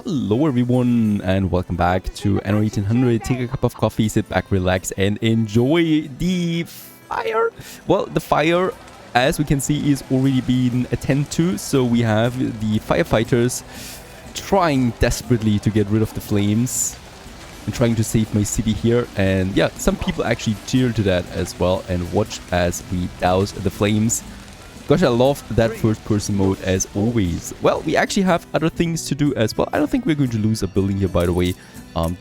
Hello everyone and welcome back to Anno 1800. Take a cup of coffee, sit back, relax and enjoy the fire. Well, the fire, as we can see, is already being attended to. So we have the firefighters trying desperately to get rid of the flames and trying to save my city here. And yeah, some people actually cheer to that as well and watch as we douse the flames. Gosh, I love that first-person mode as always. Well, we actually have other things to do as well. I don't think we're going to lose a building here, by the way.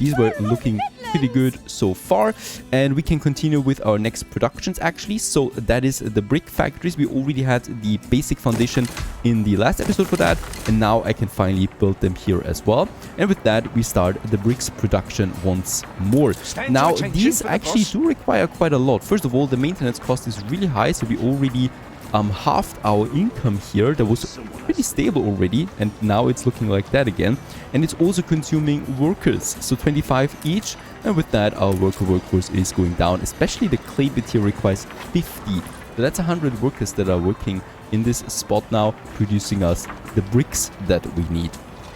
These were looking pretty good so far. And we can continue with our next productions, actually. So that is the brick factories. We already had the basic foundation in the last episode for that. And now I can finally build them here as well. And with that, we start the bricks production once more. Now, these actually do require quite a lot. First of all, the maintenance cost is really high. So we already halved our income here. That was pretty stable already, and now it's looking like that again. And it's also consuming workers, so 25 each, and with that our workforce is going down. Especially the clay bit here requires 50, so that's 100 workers that are working in this spot now, producing us the bricks that we need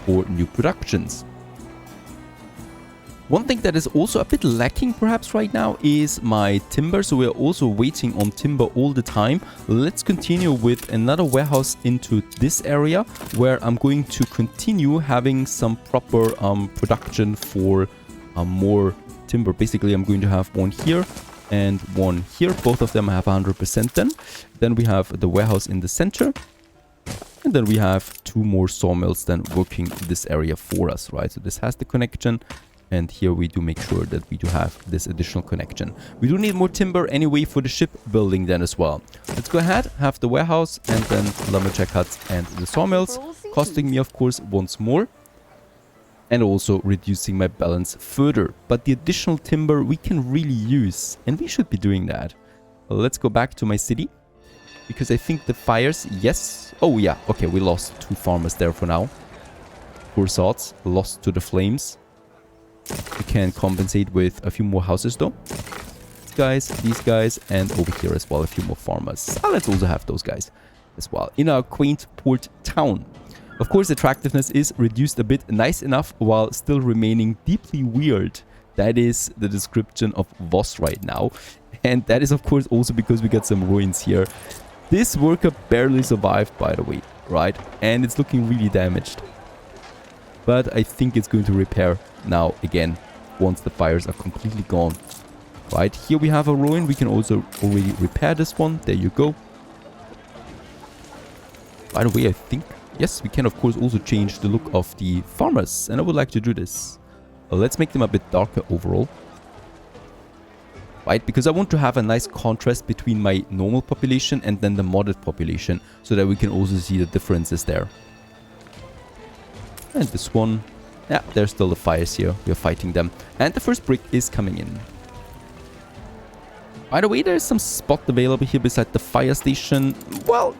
for new productions. One thing that is also a bit lacking perhaps right now is my timber, so we're also waiting on timber all the time. Let's continue with another warehouse into this area where I'm going to continue having some proper production for more timber. Basically, I'm going to have one here and one here. Both of them have 100% then. Then we have the warehouse in the center. And then we have two more sawmills then working this area for us, right? So this has the connection. And here we do make sure that we do have this additional connection. We do need more timber anyway for the shipbuilding then as well. Let's go ahead, have the warehouse and then lumberjack huts and the sawmills. Costing me, of course, once more. And also reducing my balance further. But the additional timber we can really use. And we should be doing that. Let's go back to my city. Because I think the fires, yes. Oh yeah, okay, we lost 2 farmers there for now. Poor sods, lost to the flames. We can compensate with a few more houses though. These guys, and over here as well a few more farmers. So let's also have those guys as well in our quaint port town. Of course, attractiveness is reduced a bit, nice enough while still remaining deeply weird. That is the description of Voss right now. And that is of course also because we got some ruins here. This worker barely survived, by the way, right? And it's looking really damaged. But I think it's going to repair now again once the fires are completely gone. Right, here we have a ruin. We can also already repair this one. There you go. By the way, I think, yes, we can of course also change the look of the farmers. And I would like to do this. Let's make them a bit darker overall. Right, because I want to have a nice contrast between my normal population and then the modded population. So that we can also see the differences there. And this one, yeah, there's still the fires here. We're fighting them. And the first brick is coming in. By the way, there's some spot available here beside the fire station. Well,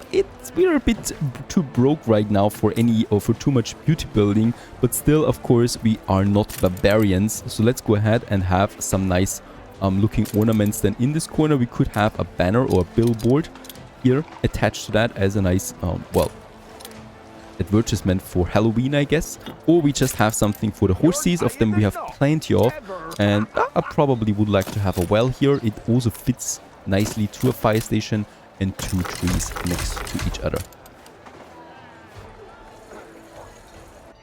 we're a bit too broke right now for too much beauty building. But still, of course, we are not barbarians. So let's go ahead and have some nice looking ornaments. Then in this corner, we could have a banner or a billboard here attached to that as a nice, well, advertisement for Halloween, I guess. Or we just have something for the horses. Of them we have plenty of. And I probably would like to have a well here. It also fits nicely to a fire station and 2 trees next to each other.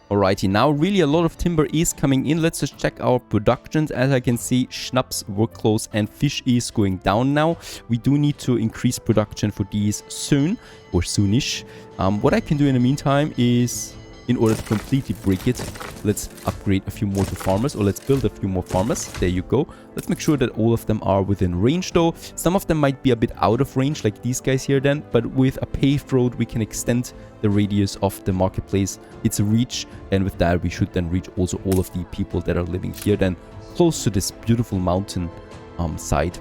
Alrighty, now really a lot of timber is coming in. Let's just check our productions. As I can see, schnapps, work clothes and fish is going down now. We do need to increase production for these soon or soonish. What I can do in the meantime is, in order to completely break it, let's upgrade a few more to farmers, or let's build a few more farmers. There you go. Let's make sure that all of them are within range though. Some of them might be a bit out of range, like these guys here then, but with a paved road we can extend the radius of the marketplace. It's a reach, and with that we should then reach also all of the people that are living here then, close to this beautiful mountain side.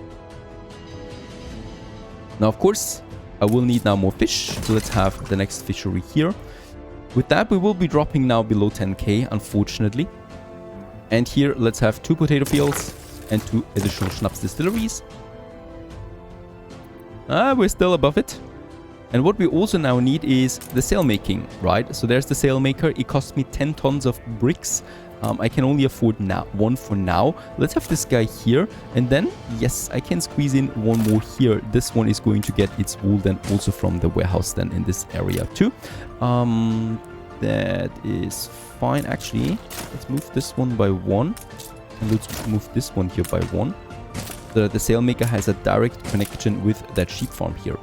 Now of course I will need now more fish, so let's have the next fishery here. With that, we will be dropping now below 10k, unfortunately. And here, let's have 2 potato fields and 2 additional schnapps distilleries. We're still above it. And what we also now need is the sail making, right? So there's the Sailmaker. It costs me 10 tons of bricks. I can only afford one for now. Let's have this guy here. And then, yes, I can squeeze in one more here. This one is going to get its wool then also from the warehouse then in this area too. That is fine. Actually, let's move this one by one. And let's move this one here by one. So that the Sailmaker has a direct connection with that sheep farm here.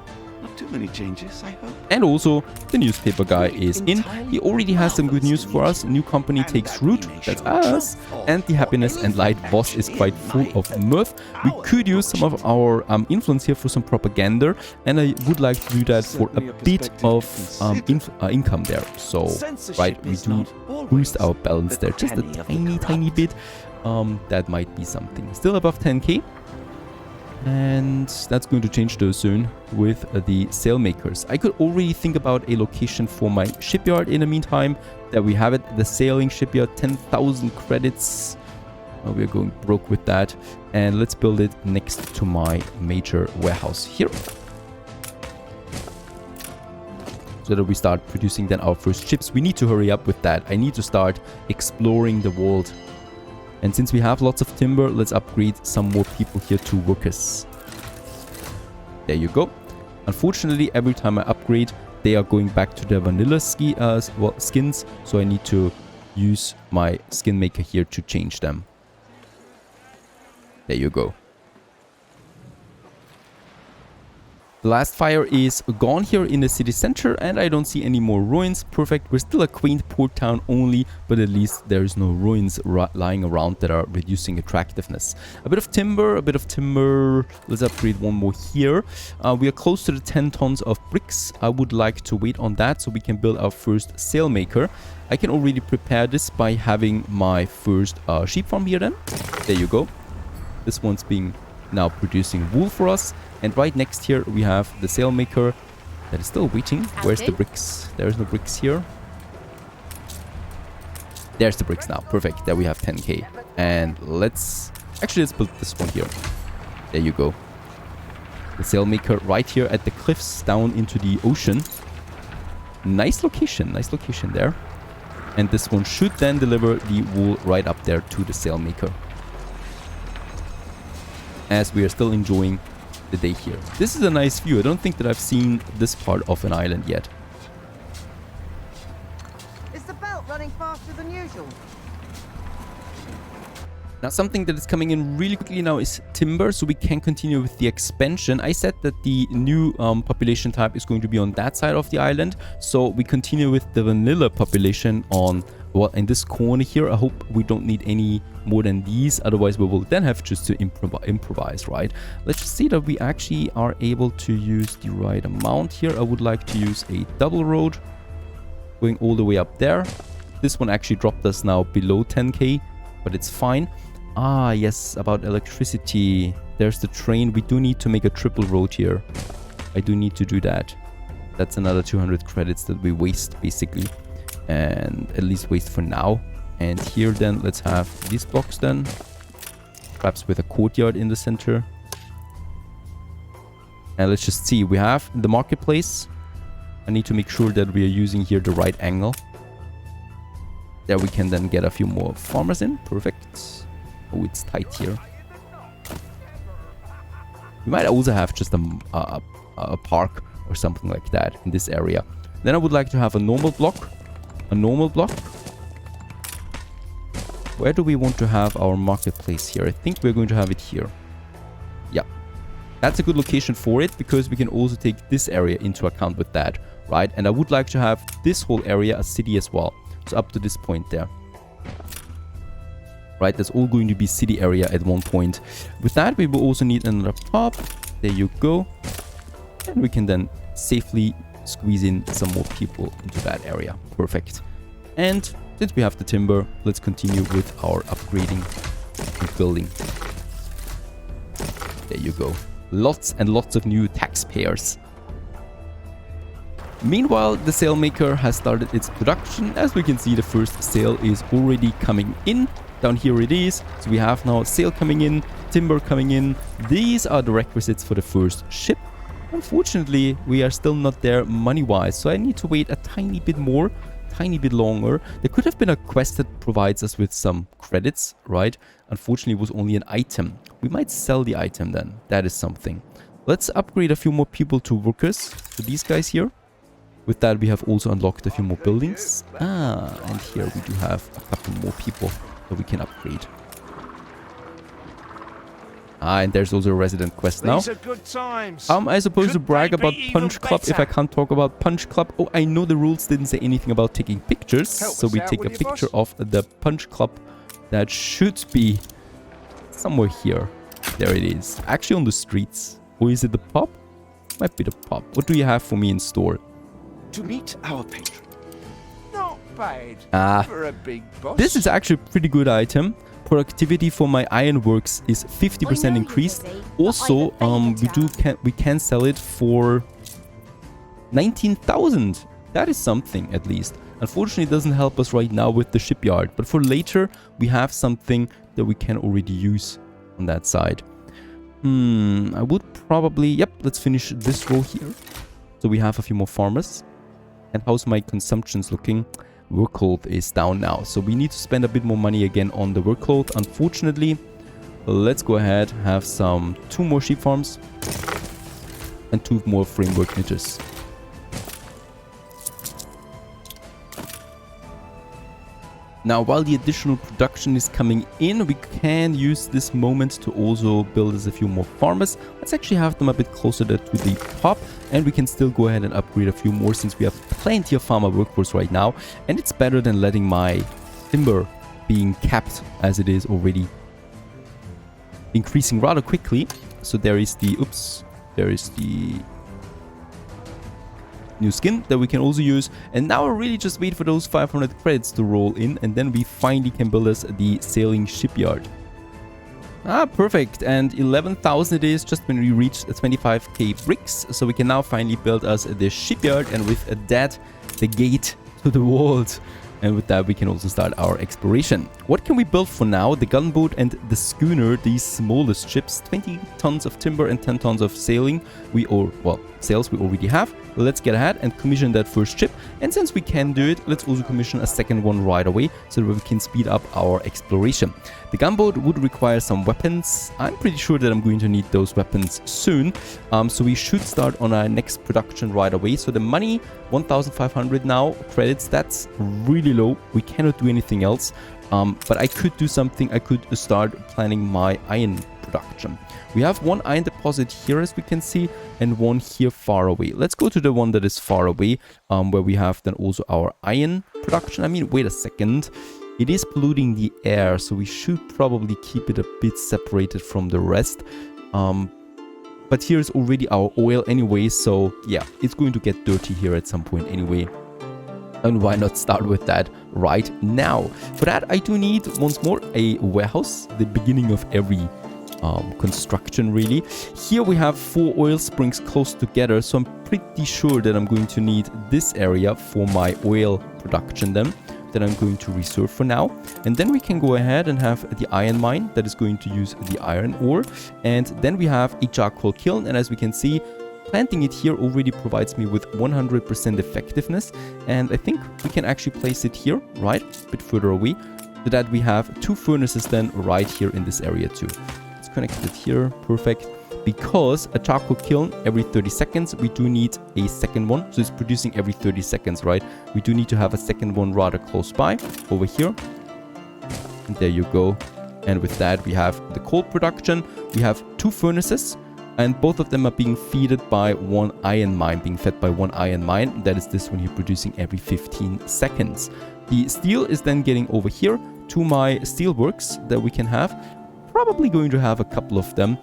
Too many changes, I hope. And also, the newspaper guy is in. He already has some good news for us. New company takes root. That's us. And the Happiness and Light boss is quite full of mirth. We could use some of our influence here for some propaganda. And I would like to do that for a bit of income there. So, right, we do boost our balance there just a tiny bit. That might be something. Still above 10k. And that's going to change though soon with the Sailmakers. I could already think about a location for my shipyard in the meantime. There we have it, the sailing shipyard, 10,000 credits. We're going broke with that. And let's build it next to my major warehouse here. So that we start producing then our first ships. We need to hurry up with that. I need to start exploring the world. And since we have lots of timber, let's upgrade some more people here to workers. There you go. Unfortunately, every time I upgrade, they are going back to their vanilla skins. So I need to use my skin maker here to change them. There you go. The last fire is gone here in the city center and I don't see any more ruins. Perfect. We're still a quaint port town only, but at least there's no ruins lying around that are reducing attractiveness. A bit of timber, Let's upgrade one more here. We are close to the 10 tons of bricks. I would like to wait on that so we can build our first Sailmaker. I can already prepare this by having my first sheep farm here then. There you go. This one's being now producing wool for us. And right next here we have the Sailmaker that is still waiting. Where's the bricks? There's no bricks here. There's the bricks now. Perfect. There we have 10k. And let's build this one here. There you go. The Sailmaker right here at the cliffs down into the ocean. Nice location there. And this one should then deliver the wool right up there to the Sailmaker. As we are still enjoying the day here. This is a nice view. I don't think that I've seen this part of an island yet. Is the belt running faster than usual? Now something that is coming in really quickly now is timber, so we can continue with the expansion. I said that the new population type is going to be on that side of the island, so we continue with the vanilla population on, well, in this corner here. I hope we don't need any more than these, otherwise we will then have just to improvise, right? Let's just see that we actually are able to use the right amount here. I would like to use a double road going all the way up there. This one actually dropped us now below 10k, but it's fine. Ah, yes, about electricity. There's the train. We do need to make a triple road here. I do need to do that. That's another 200 credits that we waste, basically. And at least waste for now. And here then, let's have these blocks then. Perhaps with a courtyard in the center. And let's just see. We have the marketplace. I need to make sure that we are using here the right angle. There we can then get a few more farmers in. Perfect. Oh, it's tight here. We might also have just a park or something like that in this area. Then I would like to have a normal block. Where do we want to have our marketplace here? I think we're going to have it here. Yeah. That's a good location for it because we can also take this area into account with that, right? And I would like to have this whole area a city as well. So up to this point there. Right, that's all going to be city area at one point. With that, we will also need another pub. There you go. And we can then safely squeeze in some more people into that area. Perfect. And since we have the timber, let's continue with our upgrading and building. There you go. Lots and lots of new taxpayers. Meanwhile, the Sailmaker has started its production. As we can see, the first sail is already coming in. Down here it is. So we have now sail coming in, timber coming in. These are the requisites for the first ship. Unfortunately, we are still not there money-wise, so I need to wait a tiny bit more, tiny bit longer. There could have been a quest that provides us with some credits, right? Unfortunately, it was only an item. We might sell the item then. That is something. Let's upgrade a few more people to workers, to these guys here. With that, we have also unlocked a few more buildings. Ah, and here we do have a couple more people that we can upgrade. Ah, and there's also a resident quest now. These are good times. Am I supposed to Could brag they be about Punch even Club if I better? can't talk about Punch Club? Oh, I know the rules didn't say anything about taking pictures. Help So us we out, take a will you, picture boss? of the Punch Club that should be somewhere here. There it is. Actually on the streets. Or is it the pub? Might be the pub. What do you have for me in store? To meet our patron. Not bad Ah, for a big boss. this is actually a pretty good item. Productivity for my ironworks is 50% increased. Also, we can sell it for 19,000. That is something at least. Unfortunately, it doesn't help us right now with the shipyard, but for later we have something that we can already use on that side. I would probably, yep, let's finish this row here. So we have a few more farmers. And how's my consumptions looking? Workload is down now, so we need to spend a bit more money again on the workload. Unfortunately, let's go ahead, have some 2 more sheep farms and 2 more framework knitters. Now, while the additional production is coming in, we can use this moment to also build us a few more farmers. Let's actually have them a bit closer to the pub, and we can still go ahead and upgrade a few more since we have plenty of farmer workforce right now. And it's better than letting my timber being capped as it is already increasing rather quickly. So there is the, there is the new skin that we can also use, and now I really just wait for those 500 credits to roll in, and then we finally can build us the sailing shipyard. Ah, perfect. And 11,000 it is just when we reach 25k bricks, so we can now finally build us the shipyard, and with that the gate to the world. And with that, we can also start our exploration. What can we build for now? The gunboat and the schooner, these smallest ships, 20 tons of timber and 10 tons of sailing. Sails we already have. Let's get ahead and commission that first ship. And since we can do it, let's also commission a second one right away so that we can speed up our exploration. The gunboat would require some weapons. I'm pretty sure that I'm going to need those weapons soon. So we should start on our next production right away. So the money, 1,500 now, credits, that's really low. We cannot do anything else. But I could do something. I could start planning my iron production. We have one iron deposit here, as we can see, and one here far away. Let's go to the one that is far away, where we have then also our iron production. I mean, wait a second. It is polluting the air, so we should probably keep it a bit separated from the rest. But here's already our oil anyway, so yeah, it's going to get dirty here at some point anyway. And why not start with that right now? For that, I do need, once more, a warehouse, the beginning of every construction really. Here we have 4 oil springs close together, so I'm pretty sure that I'm going to need this area for my oil production then, that I'm going to reserve for now. And then we can go ahead and have the iron mine that is going to use the iron ore. And then we have a charcoal kiln, and as we can see, planting it here already provides me with 100% effectiveness, and I think we can actually place it here, right, a bit further away, so that we have 2 furnaces then right here in this area too. Let's connect it here, perfect. Because a charcoal kiln every 30 seconds, we do need a second one, so it's producing every 30 seconds, right? We do need to have a second one rather close by, over here. And there you go. And with that, we have the coal production. We have 2 furnaces, and both of them are being fed by one iron mine, That is this one here, producing every 15 seconds. The steel is then getting over here to my steelworks that we can have. Probably going to have a couple of them.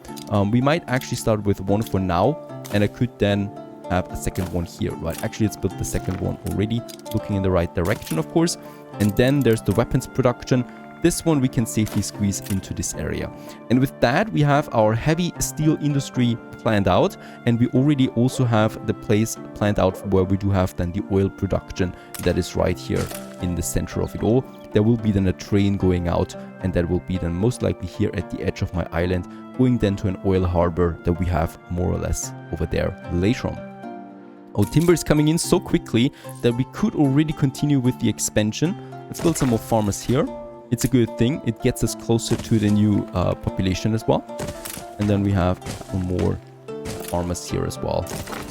We might actually start with one for now, and I could then have a second one here, right? Actually, let's build the second one already, looking in the right direction, of course. And then there's the weapons production. This one we can safely squeeze into this area. And with that, we have our heavy steel industry planned out, and we already also have the place planned out where we do have then the oil production that is right here in the center of it all. there will be then a train going out, and that will be then most likely here at the edge of my island, going then to an oil harbor that we have more or less over there later on. Oh, timber is coming in so quickly that we could already continue with the expansion. Let's build some more farmers here. It's a good thing. It gets us closer to the new population as well. And then we have some more farmers here as well,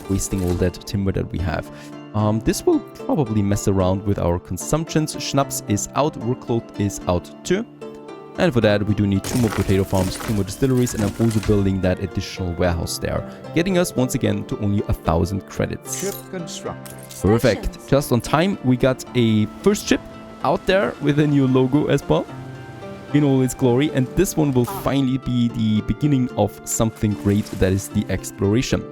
wasting all that timber that we have. This will probably mess around with our consumptions. Schnapps is out, workload is out too. And for that, we do need 2 more potato farms, 2 more distilleries, and I'm also building that additional warehouse there, getting us once again to only 1,000 credits. Ship constructed. Perfect. Just on time, we got a first ship out there with a new logo as well, in all its glory. And this one will finally be the beginning of something great, that is the exploration.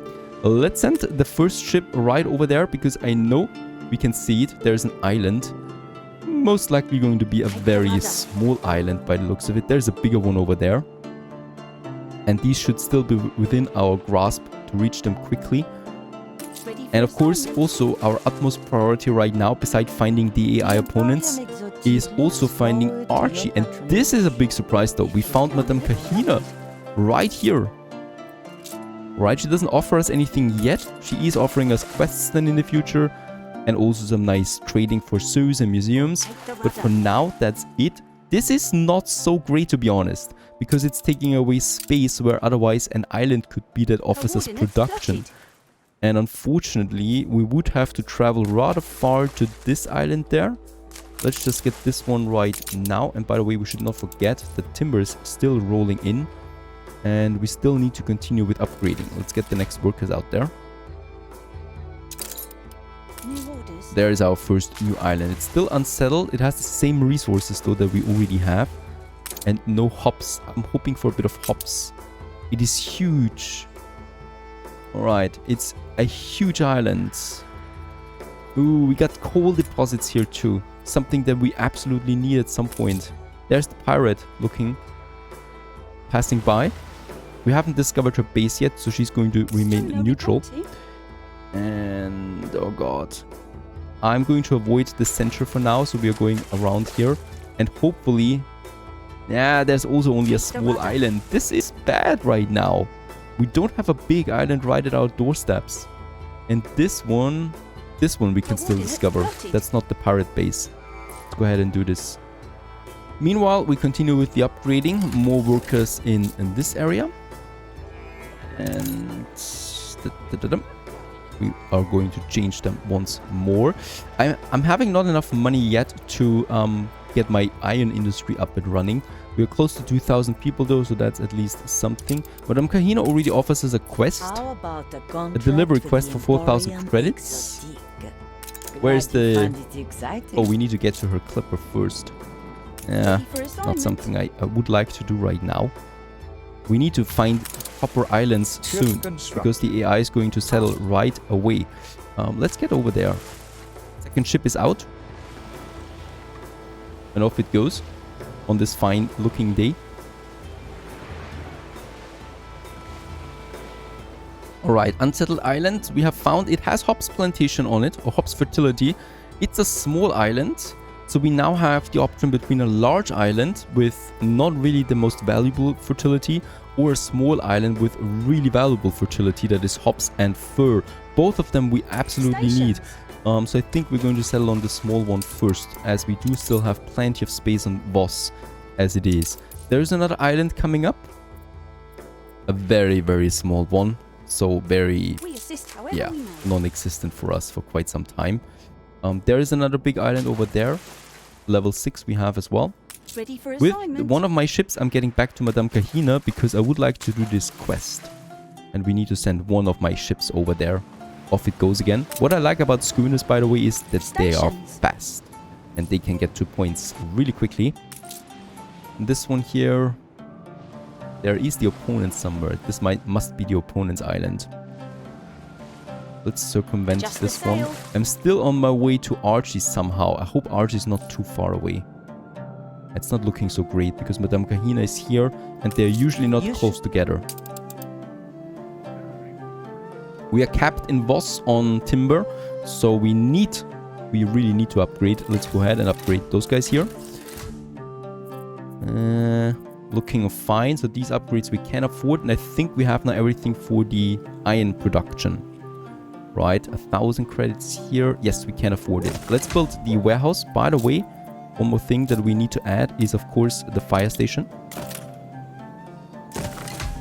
Let's send the first ship right over there, because I know we can see it. There's an island. Most likely going to be a very small island by the looks of it. There's a bigger one over there. And these should still be within our grasp to reach them quickly. And of course, also our utmost priority right now, beside finding the AI opponents, is also finding Archie. And this is a big surprise though. We found Madame Kahina right here. Right, she doesn't offer us anything yet. She is offering us quests then in the future. And also some nice trading for zoos and museums. But for now, that's it. This is not so great, to be honest, because it's taking away space where otherwise an island could be that offers us production. And unfortunately, we would have to travel rather far to this island there. Let's just get this one right now. And by the way, we should not forget the timber is still rolling in. And we still need to continue with upgrading. Let's get the next workers out there. There is our first new island. It's still unsettled. It has the same resources though that we already have. And no hops. I'm hoping for a bit of hops. It is huge. Alright, it's a huge island. Ooh, we got coal deposits here too. Something that we absolutely need at some point. There's the pirate looking. Passing by. We haven't discovered her base yet, so she's going to remain neutral. And oh god. I'm going to avoid the center for now, so we are going around here. And hopefully... Yeah, there's also only a small island. This is bad right now. We don't have a big island right at our doorsteps. And this one we can still discover. That's not the pirate base. Let's go ahead and do this. Meanwhile, we continue with the upgrading. More workers in this area. And... we are going to change them once more. I'm having not enough money yet to get my iron industry up and running. We're close to 2,000 people though, so that's at least something. Madame Kahina already offers us a quest. A delivery quest for 4,000 credits. Where is the... Oh, we need to get to her clipper first. Yeah, not something I would like to do right now. We need to find proper islands soon, because the AI is going to settle right away. Let's get over there. Second ship is out. And off it goes on this fine looking day. Alright, unsettled island. We have found it has hops plantation on it, or hops fertility. It's a small island. So we now have the option between a large island with not really the most valuable fertility, or a small island with really valuable fertility, that is hops and fur. Both of them we absolutely need. So I think we're going to settle on the small one first, as we do still have plenty of space on Voss as it is. There's another island coming up. A very, very small one. So very, yeah, non-existent for us for quite some time. There is another big island over there. Level 6 we have as well. With one of my ships, I'm getting back to Madame Kahina because I would like to do this quest. And we need to send one of my ships over there. Off it goes again. What I like about schooners, by the way, is that they are fast. And they can get to points really quickly. And this one here... There is the opponent somewhere. This must be the opponent's island. Let's circumvent this one. I'm still on my way to Archie somehow. I hope Archie's not too far away. It's not looking so great because Madame Kahina is here and they're usually not close together. We are capped in Voss on timber, so we really need to upgrade. Let's go ahead and upgrade those guys here. Looking fine. So these upgrades we can afford. And I think we have now everything for the iron production. Right, 1,000 credits here. Yes, we can afford it. Let's build the warehouse. By the way, one more thing that we need to add is, of course, the fire station.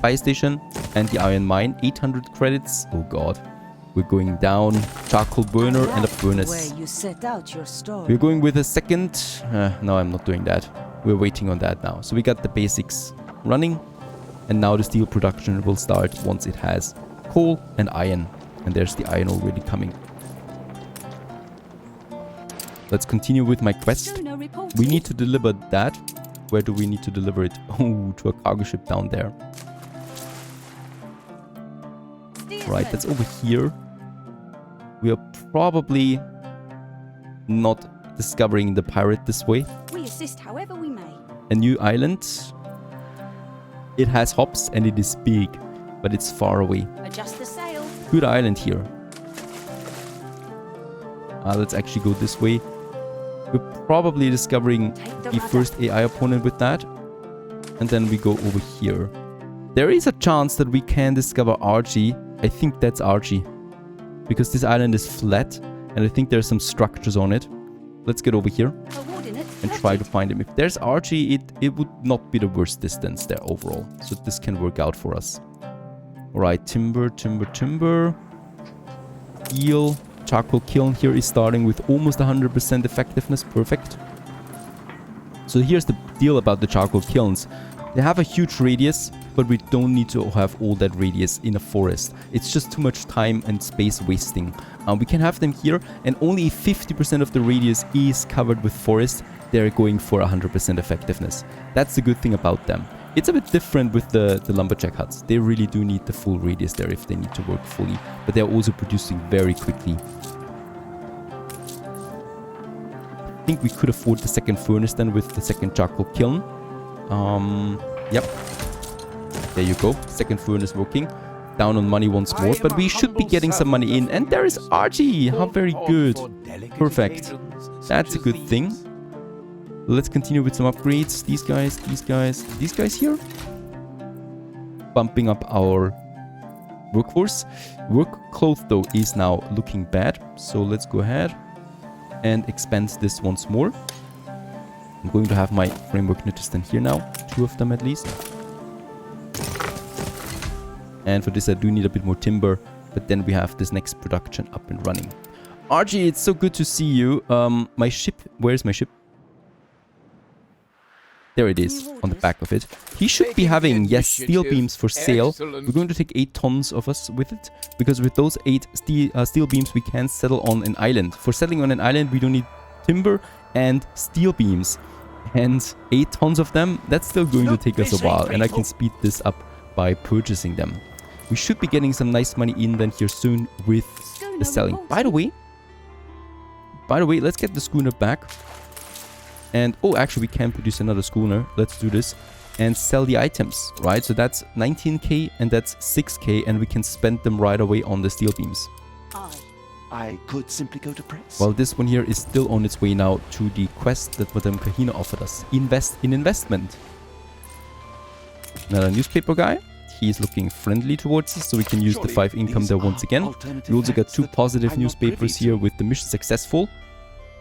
Fire station and the iron mine. 800 credits. Oh god. We're going down. Charcoal burner and a furnace. We're going with a second. No, I'm not doing that. We're waiting on that now. So we got the basics running. And now the steel production will start once it has coal and iron. And there's the iron already coming. Let's continue with my quest. We need to deliver that. Where do we need to deliver it? Oh, to a cargo ship down there. Right, that's over here. We are probably not discovering the pirate this way. We assist however we may. A new island. It has hops and it is big, but it's far away. Adjust the sail. Good island here. Let's actually go this way. We're probably discovering the first AI opponent with that. And then we go over here. There is a chance that we can discover RG. I think that's RG. Because this island is flat. And I think there's some structures on it. Let's get over here. And try to find him. If there's RG, it would not be the worst distance there overall. So this can work out for us. Alright, timber. Steel. Charcoal kiln here is starting with almost 100% effectiveness. Perfect. So here's the deal about the charcoal kilns. They have a huge radius, but we don't need to have all that radius in a forest. It's just too much time and space wasting. We can have them here, and only 50% of the radius is covered with forest. They're going for 100% effectiveness. That's the good thing about them. It's a bit different with the lumberjack huts. They really do need the full radius there if they need to work fully. But they're also producing very quickly. I think we could afford the second furnace then with the second charcoal kiln. Yep. There you go. Second furnace working. Down on money once more. But we should be getting some money in. And there is RG. How very good. Perfect. That's a good thing. Let's continue with some upgrades. These guys here. Bumping up our workforce. Work clothes though is now looking bad. So let's go ahead and expand this once more. I'm going to have my framework stand here now. 2 of them at least. And for this I do need a bit more timber. But then we have this next production up and running. RG, it's so good to see you. My ship. Where's my ship? There it is, on the back of it. He should be having, yes, steel beams for sale. We're going to take 8 tons of us with it. Because with those 8 steel beams, we can settle on an island. For settling on an island, we don't need timber and steel beams. And 8 tons of them, that's still going to take us a while. And I can speed this up by purchasing them. We should be getting some nice money in then here soon with the selling. By the way, let's get the schooner back. And, oh, actually, we can produce another schooner. Let's do this. And sell the items, right? So that's 19k and that's 6k. And we can spend them right away on the steel beams. I could simply go to press. Well, this one here is still on its way now to the quest that Madame Kahina offered us. Invest in investment. Another newspaper guy. He's looking friendly towards us, so we can use the 5 income there once again. We also got 2 positive newspapers here with the mission successful.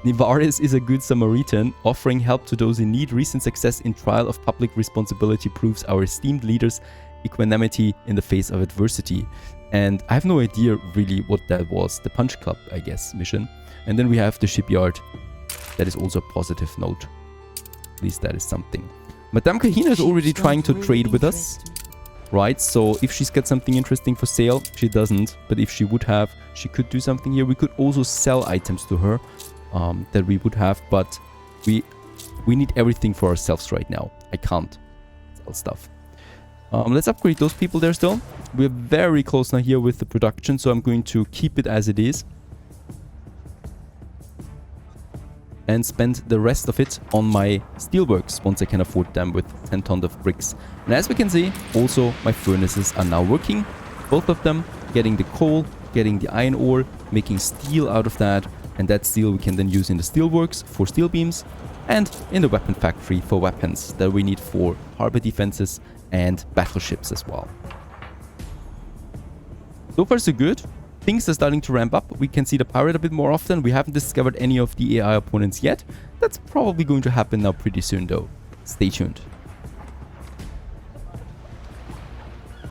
Nivaris is a good Samaritan, offering help to those in need. Recent success in trial of public responsibility proves our esteemed leaders' equanimity in the face of adversity. And I have no idea really what that was. The Punch Club, I guess, mission. And then we have the Shipyard. That is also a positive note. At least that is something. Madame Kahina is already trying to trade with us. Right, so if she's got something interesting for sale, she doesn't. But if she would have, she could do something here. We could also sell items to her. That we would have, but we need everything for ourselves right now. I can't sell stuff. Let's upgrade those people there still. We're very close now here with the production, so I'm going to keep it as it is. And spend the rest of it on my steelworks once I can afford them with 10 tons of bricks. And as we can see, also my furnaces are now working. Both of them, getting the coal, getting the iron ore, making steel out of that. And that steel we can then use in the steelworks for steel beams. and in the weapon factory for weapons that we need for harbor defenses and battleships as well. So far so good. Things are starting to ramp up. We can see the pirate a bit more often. We haven't discovered any of the AI opponents yet. That's probably going to happen now pretty soon though. Stay tuned.